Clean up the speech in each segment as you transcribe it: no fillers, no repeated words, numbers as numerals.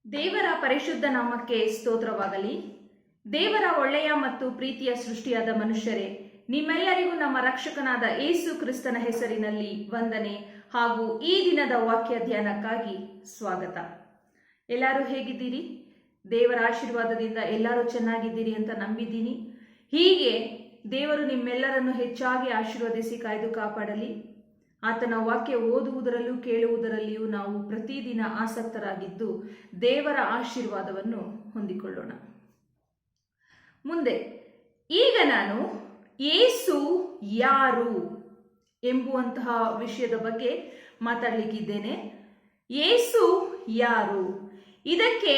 ದೇವರ ಪರಿಶುದ್ಧ ನಾಮಕ್ಕೆ ಸ್ತೋತ್ರವಾಗಲಿ. ದೇವರ ಒಳ್ಳೆಯ ಮತ್ತು ಪ್ರೀತಿಯ ಸೃಷ್ಟಿಯಾದ ಮನುಷ್ಯರೇ, ನಿಮ್ಮೆಲ್ಲರಿಗೂ ನಮ್ಮ ರಕ್ಷಕನಾದ ಯೇಸು ಕ್ರಿಸ್ತನ ಹೆಸರಿನಲ್ಲಿ ವಂದನೆ ಹಾಗೂ ಈ ದಿನದ ವಾಕ್ಯ ಧ್ಯಾನಕ್ಕಾಗಿ ಸ್ವಾಗತ. ಎಲ್ಲರೂ ಹೇಗಿದ್ದೀರಿ? ದೇವರ ಆಶೀರ್ವಾದದಿಂದ ಎಲ್ಲರೂ ಚೆನ್ನಾಗಿದ್ದೀರಿ ಅಂತ ನಂಬಿದ್ದೀನಿ. ಹೀಗೆ ದೇವರು ನಿಮ್ಮೆಲ್ಲರನ್ನು ಹೆಚ್ಚಾಗಿ ಆಶೀರ್ವದಿಸಿ ಕಾಯ್ದು ಕಾಪಾಡಲಿ. ಆತನ ವಾಕ್ಯ ಓದುವುದರಲ್ಲೂ ಕೇಳುವುದರಲ್ಲಿಯೂ ನಾವು ಪ್ರತಿದಿನ ಆಸಕ್ತರಾಗಿದ್ದು ದೇವರ ಆಶೀರ್ವಾದವನ್ನು ಹೊಂದಿಕೊಳ್ಳೋಣ. ಮುಂದೆ ಈಗ ನಾನು ಯೇಸು ಯಾರು ಎಂಬುವಂತಹ ವಿಷಯದ ಬಗ್ಗೆ ಮಾತಾಡಲಿಕ್ಕಿದ್ದೇನೆ. ಯೇಸು ಯಾರು? ಇದಕ್ಕೆ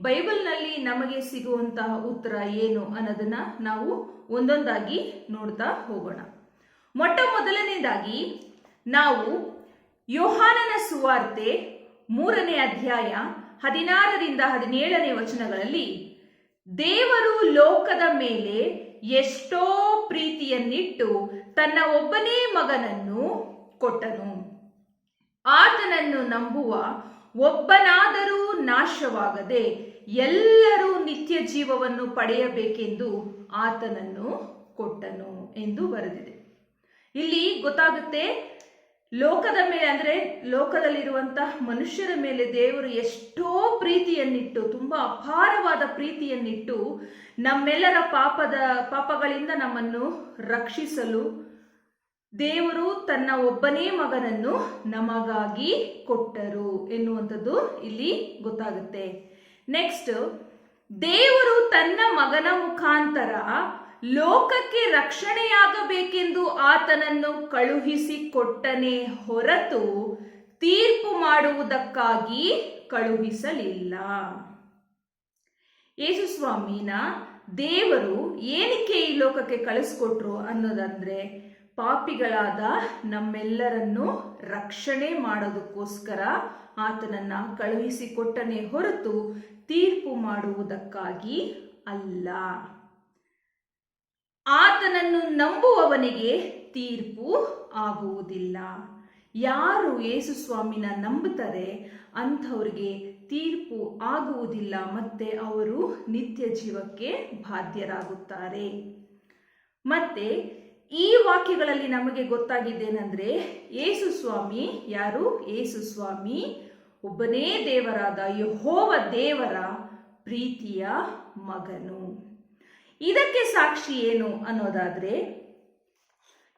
ಬೈಬಲ್ನಲ್ಲಿ ನಮಗೆ ಸಿಗುವಂತಹ ಉತ್ತರ ಏನು ಅನ್ನೋದನ್ನ ನಾವು ಒಂದೊಂದಾಗಿ ನೋಡ್ತಾ ಹೋಗೋಣ. ಮೊಟ್ಟ ಮೊದಲನೇದಾಗಿ ನಾವು ಯೋಹಾನನ ಸುವಾರ್ತೆ 3ನೇ ಅಧ್ಯಾಯ 16ರಿಂದ 17ನೇ ವಚನಗಳಲ್ಲಿ ದೇವರು ಲೋಕದ ಮೇಲೆ ಎಷ್ಟೋ ಪ್ರೀತಿಯನ್ನಿಟ್ಟು ತನ್ನ ಒಬ್ಬನೇ ಮಗನನ್ನು ಕೊಟ್ಟನು. ಆತನನ್ನು ನಂಬುವ ಒಬ್ಬನಾದರೂ ನಾಶವಾಗದೆ ಎಲ್ಲರೂ ನಿತ್ಯ ಜೀವವನ್ನು ಪಡೆಯಬೇಕೆಂದು ಆತನನ್ನು ಕೊಟ್ಟನು ಎಂದು ಬರೆದಿದೆ. ಇಲ್ಲಿ ಗೊತ್ತಾಗುತ್ತೆ, ಲೋಕದ ಮೇಲೆ ಅಂದ್ರೆ ಲೋಕದಲ್ಲಿರುವಂತಹ ಮನುಷ್ಯರ ಮೇಲೆ ದೇವರು ಎಷ್ಟೋ ಪ್ರೀತಿಯನ್ನಿಟ್ಟು, ತುಂಬಾ ಅಪಾರವಾದ ಪ್ರೀತಿಯನ್ನಿಟ್ಟು ನಮ್ಮೆಲ್ಲರ ಪಾಪಗಳಿಂದ ನಮ್ಮನ್ನು ರಕ್ಷಿಸಲು ದೇವರು ತನ್ನ ಒಬ್ಬನೇ ಮಗನನ್ನು ನಮಗಾಗಿ ಕೊಟ್ಟರು ಎನ್ನುವಂಥದ್ದು ಇಲ್ಲಿ ಗೊತ್ತಾಗುತ್ತೆ. ನೆಕ್ಸ್ಟ್, ದೇವರು ತನ್ನ ಮಗನ ಮುಖಾಂತರ ಲೋಕಕ್ಕೆ ರಕ್ಷಣೆಯಾಗಬೇಕೆಂದು ಆತನನ್ನು ಕಳುಹಿಸಿಕೊಟ್ಟನೇ ಹೊರತು ತೀರ್ಪು ಮಾಡುವುದಕ್ಕಾಗಿ ಕಳುಹಿಸಲಿಲ್ಲ. ಯೇಸು ಸ್ವಾಮಿನ ದೇವರು ಏನಕ್ಕೆ ಈ ಲೋಕಕ್ಕೆ ಕಳಿಸ್ಕೊಟ್ರು ಅನ್ನೋದಂದ್ರೆ, ಪಾಪಿಗಳಾದ ನಮ್ಮೆಲ್ಲರನ್ನು ರಕ್ಷಣೆ ಮಾಡೋದಕ್ಕೋಸ್ಕರ ಆತನನ್ನ ಕಳುಹಿಸಿಕೊಟ್ಟನೇ ಹೊರತು ತೀರ್ಪು ಮಾಡುವುದಕ್ಕಾಗಿ ಅಲ್ಲ. ಆತನನ್ನು ನಂಬುವವನಿಗೆ ತೀರ್ಪು ಆಗುವುದಿಲ್ಲ. ಯಾರು ಯೇಸು ಸ್ವಾಮಿನ ನಂಬುತ್ತಾರೆ ಅಂಥವ್ರಿಗೆ ತೀರ್ಪು ಆಗುವುದಿಲ್ಲ, ಮತ್ತೆ ಅವರು ನಿತ್ಯ ಜೀವಕ್ಕೆ ಬಾಧ್ಯರಾಗುತ್ತಾರೆ. ಮತ್ತೆ ಈ ವಾಕ್ಯಗಳಲ್ಲಿ ನಮಗೆ ಗೊತ್ತಾಗಿದ್ದೇನೆಂದ್ರೆ, ಯೇಸು ಸ್ವಾಮಿ ಯಾರು? ಯೇಸು ಸ್ವಾಮಿ ಒಬ್ಬನೇ ದೇವರಾದ ಯೆಹೋವ ದೇವರ ಪ್ರೀತಿಯ ಮಗನು. ಇದಕ್ಕೆ ಸಾಕ್ಷಿ ಏನು ಅನ್ನೋದಾದ್ರೆ,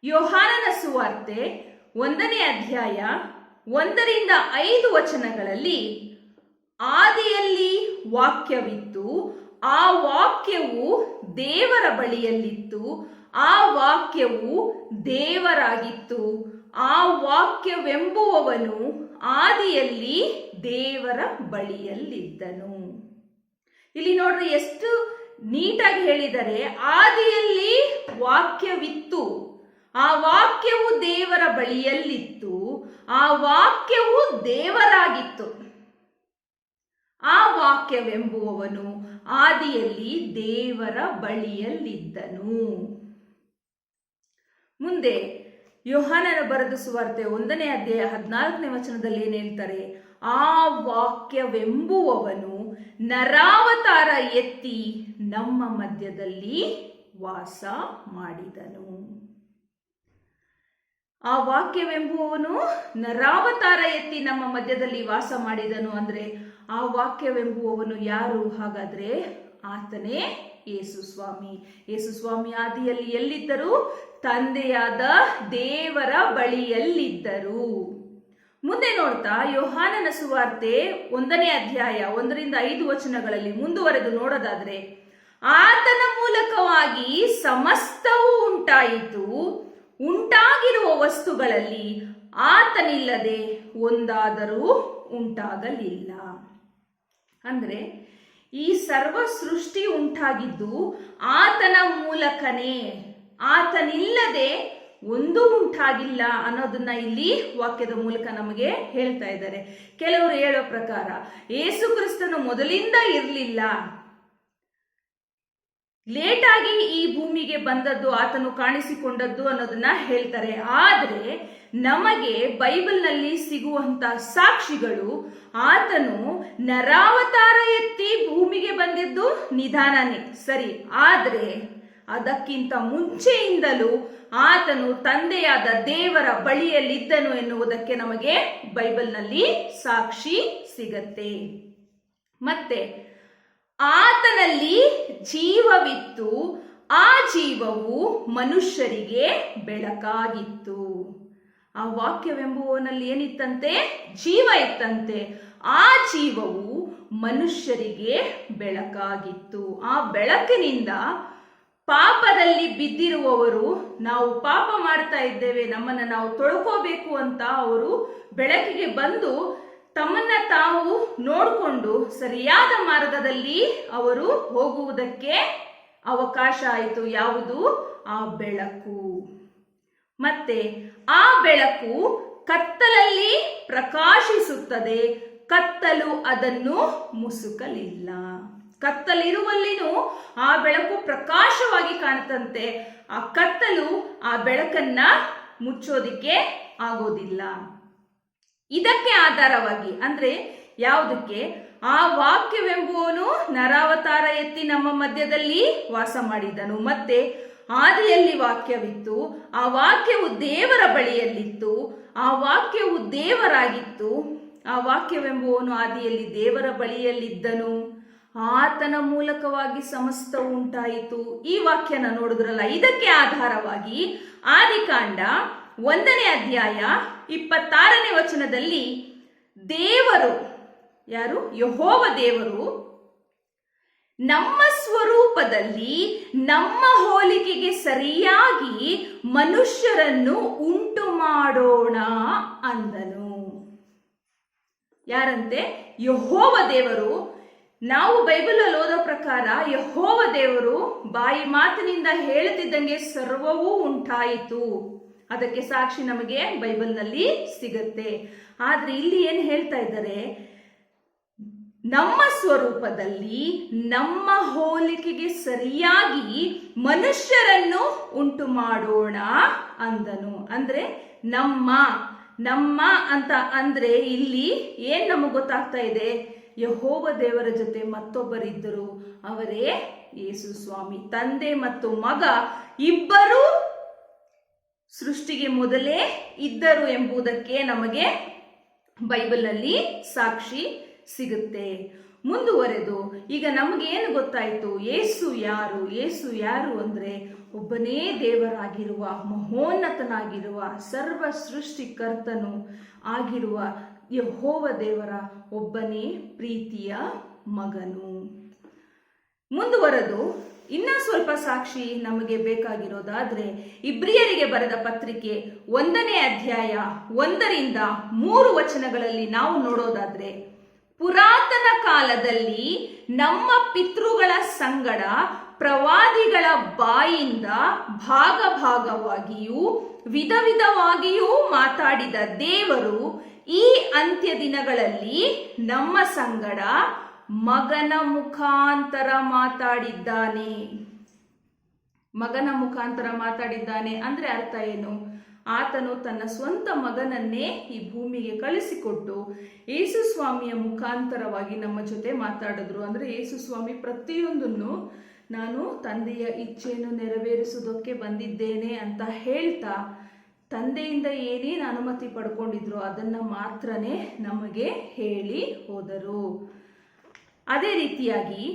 ಯೋಹಾನನ ಸುವಾರ್ತೆ 1ನೇ ಅಧ್ಯಾಯ 1ರಿಂದ 5 ವಚನಗಳಲ್ಲಿ ಆದಿಯಲ್ಲಿ ವಾಕ್ಯವಿತ್ತು, ಆ ವಾಕ್ಯವು ದೇವರ ಬಳಿಯಲ್ಲಿತ್ತು, ಆ ವಾಕ್ಯವು ದೇವರಾಗಿತ್ತು, ಆ ವಾಕ್ಯವೆಂಬುವವನು ಆದಿಯಲ್ಲಿ ದೇವರ ಬಳಿಯಲ್ಲಿದ್ದನು. ಇಲ್ಲಿ ನೋಡ್ರಿ ಎಷ್ಟು ನೀಟಾಗಿ ಹೇಳಿದರೆ, ಆದಿಯಲ್ಲಿ ವಾಕ್ಯವಿತ್ತು, ಆ ವಾಕ್ಯವು ದೇವರ ಬಳಿಯಲ್ಲಿತ್ತು, ಆ ವಾಕ್ಯವು ದೇವರಾಗಿತ್ತು, ಆ ವಾಕ್ಯವೆಂಬುವವನು ಆದಿಯಲ್ಲಿ ದೇವರ ಬಳಿಯಲ್ಲಿದ್ದನು. ಮುಂದೆ ಯೋಹಾನನ ಬರೆದ ಸುವಾರ್ತೆ 1ನೇ ಅಧ್ಯಾಯ 14ನೇ ವಚನದಲ್ಲಿ ಏನ್ ಹೇಳ್ತಾರೆ? ಆ ವಾಕ್ಯವೆಂಬುವವನು ನರಾವತಾರ ಎತ್ತಿ ನಮ್ಮ ಮಧ್ಯದಲ್ಲಿ ವಾಸ ಮಾಡಿದನು. ಆ ವಾಕ್ಯವೆಂಬುವವನು ನರಾವತಾರ ಎತ್ತಿ ನಮ್ಮ ಮಧ್ಯದಲ್ಲಿ ವಾಸ ಮಾಡಿದನು ಅಂದ್ರೆ, ಆ ವಾಕ್ಯವೆಂಬುವವನು ಯಾರು? ಹಾಗಾದ್ರೆ ಆತನೇ ಯೇಸು ಸ್ವಾಮಿ. ಯೇಸು ಸ್ವಾಮಿ ಆದಿಯಲ್ಲಿ ಎಲ್ಲಿದ್ದರು? ತಂದೆಯಾದ ದೇವರ ಬಳಿಯಲ್ಲಿದ್ದರು. ಮುಂದೆ ನೋಡ್ತಾ ಯೋಹಾನನ ಸುವಾರ್ತೆ 1ನೇ ಅಧ್ಯಾಯ 1ರಿಂದ 5 ವಚನಗಳಲ್ಲಿ ಮುಂದುವರೆದು ನೋಡೋದಾದ್ರೆ, ಆತನ ಮೂಲಕವಾಗಿ ಸಮಸ್ತವೂ ಉಂಟಾಯಿತು, ಉಂಟಾಗಿರುವ ವಸ್ತುಗಳಲ್ಲಿ ಆತನಿಲ್ಲದೆ ಒಂದಾದರೂ ಉಂಟಾಗಲಿಲ್ಲ. ಅಂದ್ರೆ ಈ ಸರ್ವ ಸೃಷ್ಟಿ ಉಂಟಾಗಿದ್ದು ಆತನ ಮೂಲಕನೇ, ಆತನಿಲ್ಲದೆ ಒಂದೂ ಉಂಟಾಗಿಲ್ಲ ಅನ್ನೋದನ್ನ ಇಲ್ಲಿ ವಾಕ್ಯದ ಮೂಲಕ ನಮಗೆ ಹೇಳ್ತಾ ಇದ್ದಾರೆ. ಕೆಲವರು ಹೇಳೋ ಪ್ರಕಾರ ಯೇಸು ಕ್ರಿಸ್ತನು ಮೊದಲಿಂದ ಇರಲಿಲ್ಲ, ಲೇಟಾಗಿ ಈ ಭೂಮಿಗೆ ಬಂದದ್ದು, ಆತನು ಕಾಣಿಸಿಕೊಂಡದ್ದು ಅನ್ನೋದನ್ನ ಹೇಳ್ತಾರೆ. ಆದ್ರೆ ನಮಗೆ ಬೈಬಲ್ನಲ್ಲಿ ಸಿಗುವಂತ ಸಾಕ್ಷಿಗಳು ಆತನು ನರಾವತಾರ ಎತ್ತಿ ಭೂಮಿಗೆ ಬಂದಿದ್ದು ನಿಧಾನನೇ ಸರಿ, ಆದ್ರೆ ಅದಕ್ಕಿಂತ ಮುಂಚೆಯಿಂದಲೂ ಆತನು ತಂದೆಯಾದ ದೇವರ ಬಳಿಯಲ್ಲಿದ್ದನು ಎನ್ನುವುದಕ್ಕೆ ನಮಗೆ ಬೈಬಲ್ನಲ್ಲಿ ಸಾಕ್ಷಿ ಸಿಗತ್ತೆ. ಮತ್ತೆ ಆತನಲ್ಲಿ ಜೀವವಿತ್ತು, ಆ ಜೀವವು ಮನುಷ್ಯರಿಗೆ ಬೆಳಕಾಗಿತ್ತು. ಆ ವಾಕ್ಯವೆಂಬುವನಲ್ಲಿ ಏನಿತ್ತಂತೆ? ಜೀವ ಇತ್ತಂತೆ. ಆ ಜೀವವು ಮನುಷ್ಯರಿಗೆ ಬೆಳಕಾಗಿತ್ತು. ಆ ಬೆಳಕಿನಿಂದ ಪಾಪದಲ್ಲಿ ಬಿದ್ದಿರುವವರು, ನಾವು ಪಾಪ ಮಾಡ್ತಾ ಇದ್ದೇವೆ, ನಮ್ಮನ್ನ ನಾವು ತೊಳ್ಕೋಬೇಕು ಅಂತ ಅವರು ಬೆಳಕಿಗೆ ಬಂದು ತಮ್ಮನ್ನ ತಾವು ನೋಡಿಕೊಂಡು ಸರಿಯಾದ ಮಾರ್ಗದಲ್ಲಿ ಅವರು ಹೋಗುವುದಕ್ಕೆ ಅವಕಾಶ ಆಯಿತು. ಯಾವುದು? ಆ ಬೆಳಕು. ಮತ್ತೆ ಆ ಬೆಳಕು ಕತ್ತಲಲ್ಲಿ ಪ್ರಕಾಶಿಸುತ್ತದೆ, ಕತ್ತಲು ಅದನ್ನು ಮುಸುಕಲಿಲ್ಲ. ಕತ್ತಲಿರುವಲ್ಲಿನೂ ಆ ಬೆಳಕು ಪ್ರಕಾಶವಾಗಿ ಕಾಣುತ್ತಂತೆ. ಆ ಕತ್ತಲು ಆ ಬೆಳಕನ್ನ ಮುಚ್ಚೋದಿಕ್ಕೆ ಆಗೋದಿಲ್ಲ. ಇದಕ್ಕೆ ಆಧಾರವಾಗಿ ಅಂದ್ರೆ ಯಾವುದಕ್ಕೆ? ಆ ವಾಕ್ಯವೆಂಬುವನು ನರಾವತಾರ ಎತ್ತಿ ನಮ್ಮ ಮಧ್ಯದಲ್ಲಿ ವಾಸ ಮಾಡಿದನು. ಮತ್ತೆ ಆದಿಯಲ್ಲಿ ವಾಕ್ಯವಿತ್ತು, ಆ ವಾಕ್ಯವು ದೇವರ ಬಳಿಯಲ್ಲಿತ್ತು, ಆ ವಾಕ್ಯವು ದೇವರಾಗಿತ್ತು. ಆ ವಾಕ್ಯವೆಂಬುವನು ಆದಿಯಲ್ಲಿ ದೇವರ ಬಳಿಯಲ್ಲಿದ್ದನು, ಆತನ ಮೂಲಕವಾಗಿ ಸಮಸ್ತ ಉಂಟಾಯಿತು. ಈ ವಾಕ್ಯನ ನೋಡಿದ್ರಲ್ಲ, ಇದಕ್ಕೆ ಆಧಾರವಾಗಿ ಆದಿಕಾಂಡ 1ನೇ ಅಧ್ಯಾಯ 26ನೇ ವಚನದಲ್ಲಿ ದೇವರು, ಯಾರು? ಯೆಹೋವ ದೇವರು, ನಮ್ಮ ಸ್ವರೂಪದಲ್ಲಿ ನಮ್ಮ ಹೋಲಿಕೆಗೆ ಸರಿಯಾಗಿ ಮನುಷ್ಯರನ್ನು ಉಂಟು ಮಾಡೋಣ ಅಂದನು. ಯಾರಂತೆ? ಯೆಹೋವ ದೇವರು. ನಾವು ಬೈಬಲಲ್ಲಿ ಓದೋ ಪ್ರಕಾರ ಯೆಹೋವ ದೇವರು ಬಾಯಿ ಮಾತಿನಿಂದ ಹೇಳುತ್ತಿದ್ದಂಗೆ ಸರ್ವವೂ ಉಂಟಾಯಿತು. ಅದಕ್ಕೆ ಸಾಕ್ಷಿ ನಮಗೆ ಬೈಬಲ್ನಲ್ಲಿ ಸಿಗುತ್ತೆ. ಆದ್ರೆ ಇಲ್ಲಿ ಏನ್ ಹೇಳ್ತಾ ಇದ್ದಾರೆ? ನಮ್ಮ ಸ್ವರೂಪದಲ್ಲಿ ನಮ್ಮ ಹೋಲಿಕೆಗೆ ಸರಿಯಾಗಿ ಮನುಷ್ಯರನ್ನು ಉಂಟು ಮಾಡೋಣ ಅಂದನು. ಅಂದ್ರೆ ನಮ್ಮ ನಮ್ಮ ಅಂತ ಅಂದ್ರೆ ಇಲ್ಲಿ ಏನ್ ನಮಗೆ ಗೊತ್ತಾಗ್ತಾ ಇದೆ? ಯೆಹೋವ ದೇವರ ಜೊತೆ ಮತ್ತೊಬ್ಬರಿದ್ದರು, ಅವರೇ ಯೇಸು ಸ್ವಾಮಿ. ತಂದೆ ಮತ್ತು ಮಗ ಇಬ್ಬರು ಸೃಷ್ಟಿಗೆ ಮೊದಲೇ ಇದ್ದರು ಎಂಬುದಕ್ಕೆ ನಮಗೆ ಬೈಬಲ್ನಲ್ಲಿ ಸಾಕ್ಷಿ ಸಿಗುತ್ತೆ. ಮುಂದುವರೆದು ಈಗ ನಮಗೆ ಏನು ಗೊತ್ತಾಯಿತು? ಯೇಸು ಯಾರು? ಯೇಸು ಯಾರು ಅಂದ್ರೆ ಒಬ್ಬನೇ ದೇವರಾಗಿರುವ, ಮಹೋನ್ನತನಾಗಿರುವ, ಸರ್ವ ಸೃಷ್ಟಿಕರ್ತನು ಆಗಿರುವ ಯೆಹೋವ ದೇವರ ಒಬ್ಬನೇ ಪ್ರೀತಿಯ ಮಗನು. ಮುಂದುವರೆದು ಇನ್ನ ಸ್ವಲ್ಪ ಸಾಕ್ಷಿ ನಮಗೆ ಬೇಕಾಗಿರೋದಾದ್ರೆ ಇಬ್ರಿಯರಿಗೆ ಬರೆದ ಪತ್ರಿಕೆ 1ನೇ ಅಧ್ಯಾಯ 1ರಿಂದ 3 ವಚನಗಳಲ್ಲಿ ನಾವು ನೋಡೋದಾದ್ರೆ, ಪುರಾತನ ಕಾಲದಲ್ಲಿ ನಮ್ಮ ಪಿತೃಗಳ ಸಂಗಡ ಪ್ರವಾದಿಗಳ ಬಾಯಿಂದ ಭಾಗ ಭಾಗವಾಗಿಯೂ ವಿಧ ವಿಧವಾಗಿಯೂ ಮಾತಾಡಿದ ದೇವರು ಈ ಅಂತ್ಯ ದಿನಗಳಲ್ಲಿ ನಮ್ಮ ಸಂಗಡ ಮಗನ ಮುಖಾಂತರ ಮಾತಾಡಿದ್ದಾನೆ. ಮಗನ ಮುಖಾಂತರ ಮಾತಾಡಿದ್ದಾನೆ ಅಂದ್ರೆ ಅರ್ಥ ಏನು? ಆತನು ತನ್ನ ಸ್ವಂತ ಮಗನನ್ನೇ ಈ ಭೂಮಿಗೆ ಕಳಿಸಿಕೊಟ್ಟು ಯೇಸು ಸ್ವಾಮಿಯ ಮುಖಾಂತರವಾಗಿ ನಮ್ಮ ಜೊತೆ ಮಾತಾಡಿದ್ರು. ಅಂದ್ರೆ ಯೇಸು ಸ್ವಾಮಿ ಪ್ರತಿಯೊಂದನ್ನು ನಾನು ತಂದೆಯ ಇಚ್ಛೆಯನ್ನು ನೆರವೇರಿಸುವುದಕ್ಕೆ ಬಂದಿದ್ದೇನೆ ಅಂತ ಹೇಳ್ತಾ, ತಂದೆಯಿಂದ ಏನೇನು ಅನುಮತಿ ಪಡ್ಕೊಂಡಿದ್ರು ಅದನ್ನ ಮಾತ್ರನೇ ನಮಗೆ ಹೇಳಿ ಹೋದರು. ಅದೇ ರೀತಿಯಾಗಿ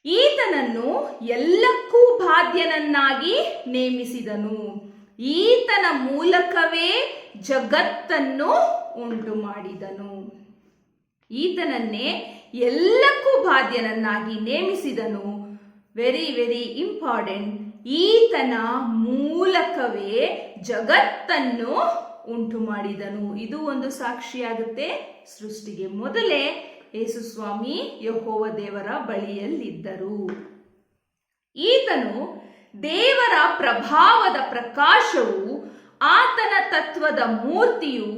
ಈತನನ್ನು ಎಲ್ಲಕ್ಕೂ ಬಾಧ್ಯನನ್ನಾಗಿ ನೇಮಿಸಿದನು. ಈತನ ಮೂಲಕವೇ ಜಗತ್ತನ್ನು ಉಂಟು ಮಾಡಿದನು. ಈತನನ್ನೇ ಎಲ್ಲಕ್ಕೂ ಬಾಧ್ಯನನ್ನಾಗಿ ನೇಮಿಸಿದನು. Very very important. ಈತನ ಮೂಲಕವೇ ಜಗತ್ತನ್ನು ಉಂಟು ಮಾಡಿದನು. ಇದು ಒಂದು ಸಾಕ್ಷಿಯಾಗುತ್ತೆ. ಸೃಷ್ಟಿಗೆ ಮೊದಲೇ ಯೇಸು ಸ್ವಾಮಿ ಯೆಹೋವ ದೇವರ ಬಳಿಯಲ್ಲಿದ್ದರು. ಈತನು ದೇವರ ಪ್ರಭಾವದ ಪ್ರಕಾಶವು, ಆತನ ತತ್ವದ ಮೂರ್ತಿಯು,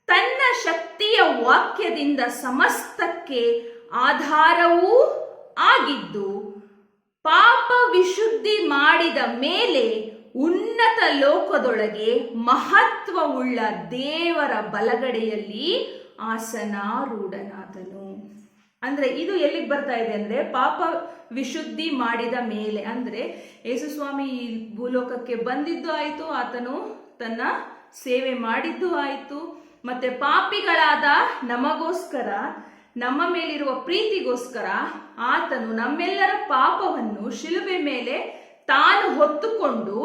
ತನ್ನ ಶಕ್ತಿಯ ವಾಕ್ಯದಿಂದ ಸಮಸ್ತಕ್ಕೆ ಆಧಾರವೂ ಆಗಿದ್ದು, ಪಾಪ ವಿಶುದ್ಧಿ ಮಾಡಿದ ಮೇಲೆ ಉನ್ನತ ಲೋಕದೊಳಗೆ ಮಹತ್ವವುಳ್ಳ ದೇವರ ಬಲಗಡೆಯಲ್ಲಿ ಆಸನಾರೂಢನಾದನು. ಅಂದ್ರೆ ಇದು ಎಲ್ಲಿಗೆ ಬರ್ತಾ ಇದೆ ಅಂದ್ರೆ, ಪಾಪ ವಿಶುದ್ಧಿ ಮಾಡಿದ ಮೇಲೆ ಅಂದ್ರೆ ಯೇಸುಸ್ವಾಮಿ ಈ ಭೂಲೋಕಕ್ಕೆ ಬಂದಿದ್ದು ಆಯಿತು, ಆತನು ತನ್ನ ಸೇವೆ ಮಾಡಿದ್ದು ಆಯಿತು, ಮತ್ತೆ ಪಾಪಿಗಳಾದ ನಮಗೋಸ್ಕರ, ನಮ್ಮ ಮೇಲಿರುವ ಪ್ರೀತಿಗೋಸ್ಕರ ಆತನು ನಮ್ಮೆಲ್ಲರ ಪಾಪವನ್ನು ಶಿಲುಬೆ ಮೇಲೆ ತಾನು ಹೊತ್ತುಕೊಂಡು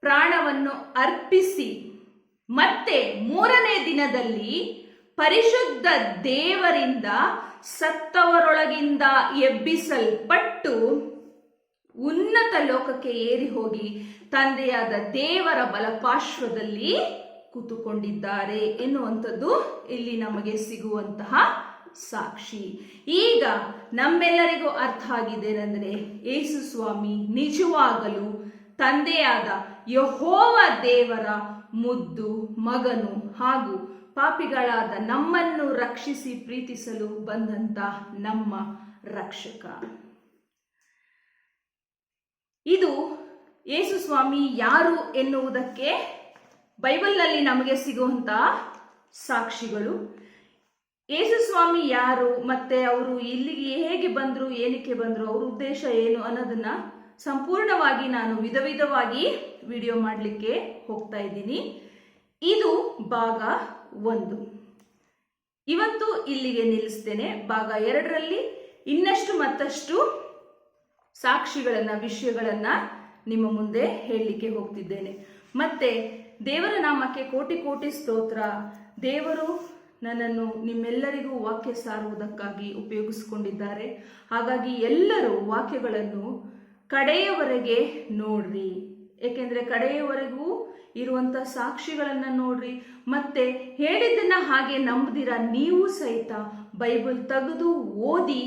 ಪ್ರಾಣವನ್ನು ಅರ್ಪಿಸಿ ಮತ್ತೆ 3ನೇ ದಿನದಲ್ಲಿ ಪರಿಶುದ್ಧ ದೇವರಿಂದ ಸತ್ತವರೊಳಗಿಂದ ಎಬ್ಬಿಸಲ್ಪಟ್ಟು ಉನ್ನತ ಲೋಕಕ್ಕೆ ಏರಿ ಹೋಗಿ ತಂದೆಯಾದ ದೇವರ ಬಲಪಾರ್ಶ್ವದಲ್ಲಿ ಕೂತುಕೊಂಡಿದ್ದಾರೆ ಎನ್ನುವಂಥದ್ದು ಇಲ್ಲಿ ನಮಗೆ ಸಿಗುವಂತಹ ಸಾಕ್ಷಿ. ಈಗ ನಮ್ಮೆಲ್ಲರಿಗೂ ಅರ್ಥ ಆಗಿದ್ದೇನೆಂದರೆ, ಯೇಸು ಸ್ವಾಮಿ ನಿಜವಾಗಲೂ ತಂದೆಯಾದ ಯೆಹೋವ ದೇವರ ಮುದ್ದು ಮಗನು ಹಾಗೂ ಪಾಪಿಗಳಾದ ನಮ್ಮನ್ನು ರಕ್ಷಿಸಿ ಪ್ರೀತಿಸಲು ಬಂದಂತ ನಮ್ಮ ರಕ್ಷಕ. ಇದು ಯೇಸು ಸ್ವಾಮಿ ಯಾರು ಎನ್ನುವುದಕ್ಕೆ ಬೈಬಲ್ನಲ್ಲಿ ನಮಗೆ ಸಿಗುವಂತಹ ಸಾಕ್ಷಿಗಳು. ಯೇಸು ಸ್ವಾಮಿ ಯಾರು, ಮತ್ತೆ ಅವರು ಇಲ್ಲಿಗೆ ಹೇಗೆ ಬಂದರು, ಏನಕ್ಕೆ ಬಂದರು, ಅವ್ರ ಉದ್ದೇಶ ಏನು ಅನ್ನೋದನ್ನ ಸಂಪೂರ್ಣವಾಗಿ ನಾನು ವಿಧವಾಗಿ ವಿಡಿಯೋ ಮಾಡಲಿಕ್ಕೆ ಹೋಗ್ತಾ ಇದ್ದೀನಿ. ಇದು ಭಾಗ 1. ಇವತ್ತು ಇಲ್ಲಿಗೆ ನಿಲ್ಲಿಸ್ತೇನೆ. ಭಾಗ 2ರಲ್ಲಿ ಇನ್ನಷ್ಟು ಮತ್ತಷ್ಟು ಸಾಕ್ಷಿಗಳನ್ನ, ವಿಷಯಗಳನ್ನ ನಿಮ್ಮ ಮುಂದೆ ಹೇಳಲಿಕ್ಕೆ ಹೋಗ್ತಿದ್ದೇನೆ. ಮತ್ತೆ ದೇವರ ನಾಮಕ್ಕೆ ಕೋಟಿ ಕೋಟಿ ಸ್ತೋತ್ರ. ದೇವರು ನನ್ನನ್ನು ನಿಮ್ಮೆಲ್ಲರಿಗೂ ವಾಕ್ಯ ಸಾರುವುದಕ್ಕಾಗಿ ಉಪಯೋಗಿಸಿಕೊಂಡಿದ್ದಾರೆ. ಹಾಗಾಗಿ ಎಲ್ಲರೂ ವಾಕ್ಯಗಳನ್ನು ಕಡೆಯವರೆಗೆ ನೋಡ್ರಿ, ಏಕೆಂದರೆ ಕಡೆಯವರೆಗೂ ಇರುವಂತ ಸಾಕ್ಷಿಗಳನ್ನ ನೋಡ್ರಿ. ಮತ್ತೆ ಹೇಳಿದ್ದನ್ನ ಹಾಗೆ ನಂಬದಿರ ನೀವು ಸಹಿತ ಬೈಬಲ್ ತೆಗೆದು ಓದಿ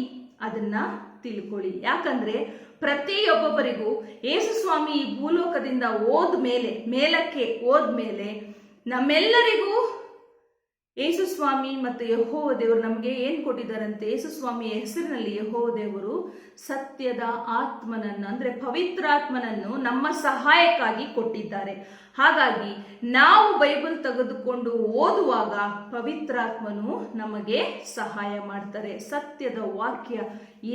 ಅದನ್ನ ತಿಳ್ಕೊಳ್ಳಿ. ಯಾಕಂದ್ರೆ ಪ್ರತಿಯೊಬ್ಬೊಬ್ಬರಿಗೂ ಯೇಸು ಸ್ವಾಮಿ ಈ ಭೂಲೋಕದಿಂದ ಮೇಲಕ್ಕೆ ಹೋದ್ಮೇಲೆ ನಮ್ಮೆಲ್ಲರಿಗೂ ಯೇಸು ಸ್ವಾಮಿ ಮತ್ತು ಯೆಹೋವ ದೇವರು ನಮಗೆ ಏನು ಕೊಟ್ಟಿದ್ದಾರಂತೆ, ಯೇಸು ಸ್ವಾಮಿಯ ಹೆಸರಿನಲ್ಲಿ ಯೆಹೋವ ದೇವರು ಸತ್ಯದ ಆತ್ಮನನ್ನು ಅಂದ್ರೆ ಪವಿತ್ರಾತ್ಮನನ್ನು ನಮ್ಮ ಸಹಾಯಕ್ಕಾಗಿ ಕೊಟ್ಟಿದ್ದಾರೆ. ಹಾಗಾಗಿ ನಾವು ಬೈಬಲ್ ತೆಗೆದುಕೊಂಡು ಓದುವಾಗ ಪವಿತ್ರಾತ್ಮನು ನಮಗೆ ಸಹಾಯ ಮಾಡ್ತಾರೆ. ಸತ್ಯದ ವಾಕ್ಯ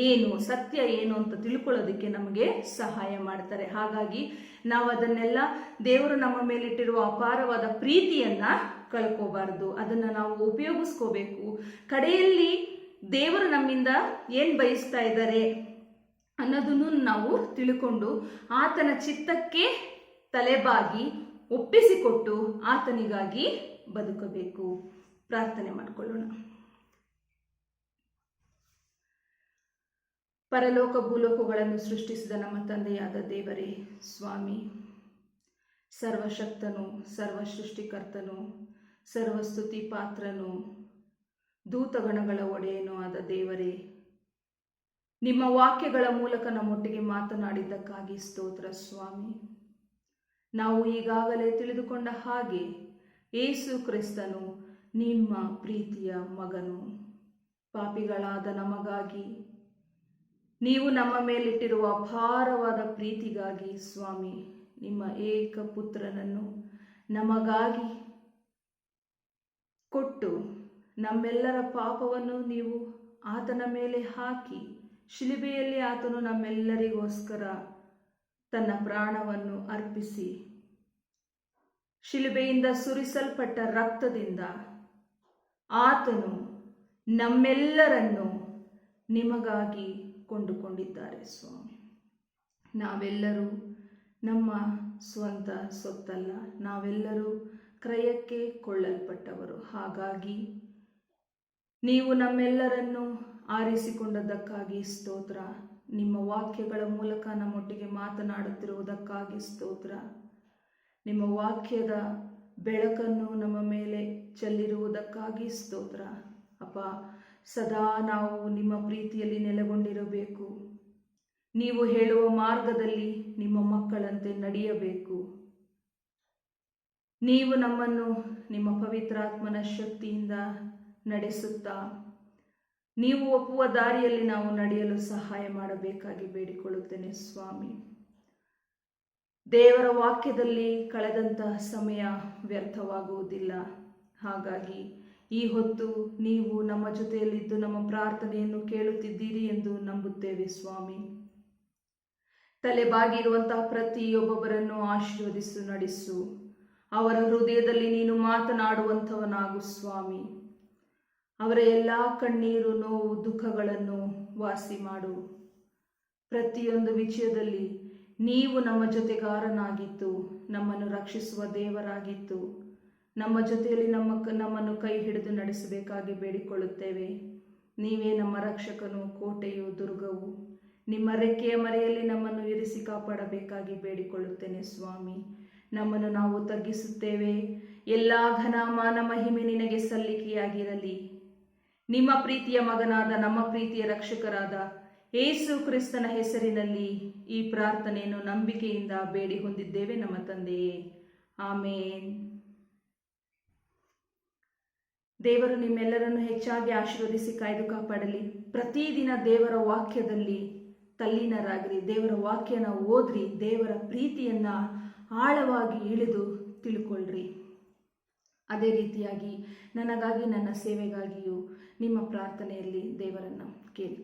ಏನು, ಸತ್ಯ ಏನು ಅಂತ ತಿಳ್ಕೊಳ್ಳೋದಕ್ಕೆ ನಮಗೆ ಸಹಾಯ ಮಾಡ್ತಾರೆ. ಹಾಗಾಗಿ ನಾವು ಅದನ್ನೆಲ್ಲ, ದೇವರು ನಮ್ಮ ಮೇಲಿಟ್ಟಿರುವ ಅಪಾರವಾದ ಪ್ರೀತಿಯನ್ನ ಕಳ್ಕೋಬಾರ್ದು, ಅದನ್ನ ನಾವು ಉಪಯೋಗಿಸ್ಕೋಬೇಕು. ಕಡೆಯಲ್ಲಿ ದೇವರು ನಮ್ಮಿಂದ ಏನ್ ಬಯಸ್ತಾ ಇದ್ದಾರೆ ಅನ್ನೋದನ್ನು ನಾವು ತಿಳ್ಕೊಂಡು ಆತನ ಚಿತ್ತಕ್ಕೆ ತಲೆಬಾಗಿ ಒಪ್ಪಿಸಿಕೊಟ್ಟು ಆತನಿಗಾಗಿ ಬದುಕಬೇಕು. ಪ್ರಾರ್ಥನೆ ಮಾಡಿಕೊಳ್ಳೋಣ. ಪರಲೋಕ ಭೂಲೋಕಗಳನ್ನು ಸೃಷ್ಟಿಸಿದ ನಮ್ಮ ತಂದೆಯಾದ ದೇವರೇ ಸ್ವಾಮಿ, ಸರ್ವಶಕ್ತನು, ಸರ್ವ ಸೃಷ್ಟಿಕರ್ತನು, ಸರ್ವಸ್ತುತಿ ಪಾತ್ರನು, ದೂತಗಣಗಳ ಒಡೆಯನೂ ಆದ ದೇವರೇ, ನಿಮ್ಮ ವಾಕ್ಯಗಳ ಮೂಲಕ ನಮ್ಮೊಟ್ಟಿಗೆ ಮಾತನಾಡಿದ್ದಕ್ಕಾಗಿ ಸ್ತೋತ್ರ ಸ್ವಾಮಿ. ನಾವು ಈಗಾಗಲೇ ತಿಳಿದುಕೊಂಡ ಹಾಗೆ ಯೇಸು ಕ್ರಿಸ್ತನು ನಿಮ್ಮ ಪ್ರೀತಿಯ ಮಗನು. ಪಾಪಿಗಳಾದ ನಮಗಾಗಿ ನೀವು ನಮ್ಮ ಮೇಲಿಟ್ಟಿರುವ ಅಪಾರವಾದ ಪ್ರೀತಿಗಾಗಿ ಸ್ವಾಮಿ, ನಿಮ್ಮ ಏಕ ಪುತ್ರನನ್ನು ನಮಗಾಗಿ ಕೊಟ್ಟು ನಮ್ಮೆಲ್ಲರ ಪಾಪವನ್ನು ನೀವು ಆತನ ಮೇಲೆ ಹಾಕಿ ಶಿಲುಬೆಯಲ್ಲಿ ಆತನು ನಮ್ಮೆಲ್ಲರಿಗೋಸ್ಕರ ತನ್ನ ಪ್ರಾಣವನ್ನು ಅರ್ಪಿಸಿ ಶಿಲುಬೆಯಿಂದ ಸುರಿಸಲ್ಪಟ್ಟ ರಕ್ತದಿಂದ ಆತನು ನಮ್ಮೆಲ್ಲರನ್ನು ನಿಮಗಾಗಿ ಕೊಂಡುಕೊಂಡಿದ್ದಾರೆ ಸ್ವಾಮಿ. ನಾವೆಲ್ಲರೂ ನಮ್ಮ ಸ್ವಂತ ಸೊತ್ತಲ್ಲ, ನಾವೆಲ್ಲರೂ ಕ್ರಯಕ್ಕೆ ಕೊಳ್ಳಲ್ಪಟ್ಟವರು. ಹಾಗಾಗಿ ನೀವು ನಮ್ಮೆಲ್ಲರನ್ನು ಆರಿಸಿಕೊಂಡದ್ದಕ್ಕಾಗಿ ಸ್ತೋತ್ರ. ನಿಮ್ಮ ವಾಕ್ಯಗಳ ಮೂಲಕ ನಮ್ಮೊಟ್ಟಿಗೆ ಮಾತನಾಡುತ್ತಿರುವುದಕ್ಕಾಗಿ ಸ್ತೋತ್ರ. ನಿಮ್ಮ ವಾಕ್ಯದ ಬೆಳಕನ್ನು ನಮ್ಮ ಮೇಲೆ ಚೆಲ್ಲಿರುವುದಕ್ಕಾಗಿ ಸ್ತೋತ್ರ. ಅಪ್ಪ, ಸದಾ ನಾವು ನಿಮ್ಮ ಪ್ರೀತಿಯಲ್ಲಿ ನೆಲೆಗೊಂಡಿರಬೇಕು. ನೀವು ಹೇಳುವ ಮಾರ್ಗದಲ್ಲಿ ನಿಮ್ಮ ಮಕ್ಕಳಂತೆ ನಡೆಯಬೇಕು. ನೀವು ನಮ್ಮನ್ನು ನಿಮ್ಮ ಪವಿತ್ರಾತ್ಮನ ಶಕ್ತಿಯಿಂದ ನಡೆಸುತ್ತಾ ನೀವು ಒಪ್ಪುವ ದಾರಿಯಲ್ಲಿ ನಾವು ನಡೆಯಲು ಸಹಾಯ ಮಾಡಬೇಕಾಗಿ ಬೇಡಿಕೊಳ್ಳುತ್ತೇನೆ ಸ್ವಾಮಿ. ದೇವರ ವಾಕ್ಯದಲ್ಲಿ ಕಳೆದಂತಹ ಸಮಯ ವ್ಯರ್ಥವಾಗುವುದಿಲ್ಲ. ಹಾಗಾಗಿ ಈ ಹೊತ್ತು ನೀವು ನಮ್ಮ ಜೊತೆಯಲ್ಲಿದ್ದು ನಮ್ಮ ಪ್ರಾರ್ಥನೆಯನ್ನು ಕೇಳುತ್ತಿದ್ದೀರಿ ಎಂದು ನಂಬುತ್ತೇವೆ ಸ್ವಾಮಿ. ತಲೆಬಾಗಿರುವಂತಹ ಪ್ರತಿಯೊಬ್ಬೊಬ್ಬರನ್ನು ಆಶೀರ್ವದಿಸು, ನಡೆಸು. ಅವರ ಹೃದಯದಲ್ಲಿ ನೀನು ಮಾತನಾಡುವಂಥವನಾಗು ಸ್ವಾಮಿ. ಅವರ ಎಲ್ಲ ಕಣ್ಣೀರು, ನೋವು, ದುಃಖಗಳನ್ನು ವಾಸಿ ಮಾಡು. ಪ್ರತಿಯೊಂದು ವಿಷಯದಲ್ಲಿ ನೀವು ನಮ್ಮ ಜೊತೆಗಾರನಾಗಿದ್ದು ನಮ್ಮನ್ನು ರಕ್ಷಿಸುವ ದೇವರಾಗಿದ್ದು ನಮ್ಮ ಜೊತೆಯಲ್ಲಿ ನಮ್ಮನ್ನು ಕೈ ಹಿಡಿದು ನಡೆಸಬೇಕಾಗಿ ಬೇಡಿಕೊಳ್ಳುತ್ತೇವೆ. ನೀವೇ ನಮ್ಮ ರಕ್ಷಕನು, ಕೋಟೆಯು, ದುರ್ಗವು. ನಿಮ್ಮ ರೆಕ್ಕೆಯ ಮರೆಯಲ್ಲಿ ನಮ್ಮನ್ನು ಇರಿಸಿ ಕಾಪಾಡಬೇಕಾಗಿ ಬೇಡಿಕೊಳ್ಳುತ್ತೇನೆ ಸ್ವಾಮಿ. ನಮ್ಮನ್ನು ನಾವು ತಗ್ಗಿಸುತ್ತೇವೆ. ಎಲ್ಲ ಘನ ಮಾನ ಮಹಿಮೆ ನಿನಗೆ ಸಲ್ಲಿಕೆಯಾಗಿರಲಿ. ನಿಮ್ಮ ಪ್ರೀತಿಯ ಮಗನಾದ ನಮ್ಮ ಪ್ರೀತಿಯ ರಕ್ಷಕರಾದ ಯೇಸು ಕ್ರಿಸ್ತನ ಹೆಸರಿನಲ್ಲಿ ಈ ಪ್ರಾರ್ಥನೆಯನ್ನು ನಂಬಿಕೆಯಿಂದ ಬೇಡಿ ಹೊಂದಿದ್ದೇವೆ ನಮ್ಮ ತಂದೆಯೇ, ಆಮೇನ್. ದೇವರು ನಿಮ್ಮೆಲ್ಲರನ್ನು ಹೆಚ್ಚಾಗಿ ಆಶೀರ್ವದಿಸಿ ಕಾಯ್ದು ಕಾಪಾಡಲಿ. ಪ್ರತಿದಿನ ದೇವರ ವಾಕ್ಯದಲ್ಲಿ ತಲ್ಲೀನರಾಗಿರಿ. ದೇವರ ವಾಕ್ಯನ ಓದ್ರಿ. ದೇವರ ಪ್ರೀತಿಯನ್ನ ಆಳವಾಗಿ ಇಳಿದು ತಿಳ್ಕೊಳ್ರಿ. ಅದೇ ರೀತಿಯಾಗಿ ನನಗಾಗಿ, ನನ್ನ ಸೇವೆಗಾಗಿಯೂ ನಿಮ್ಮ ಪ್ರಾರ್ಥನೆಯಲ್ಲಿ ದೇವರನ್ನು ಕೇಳಿ.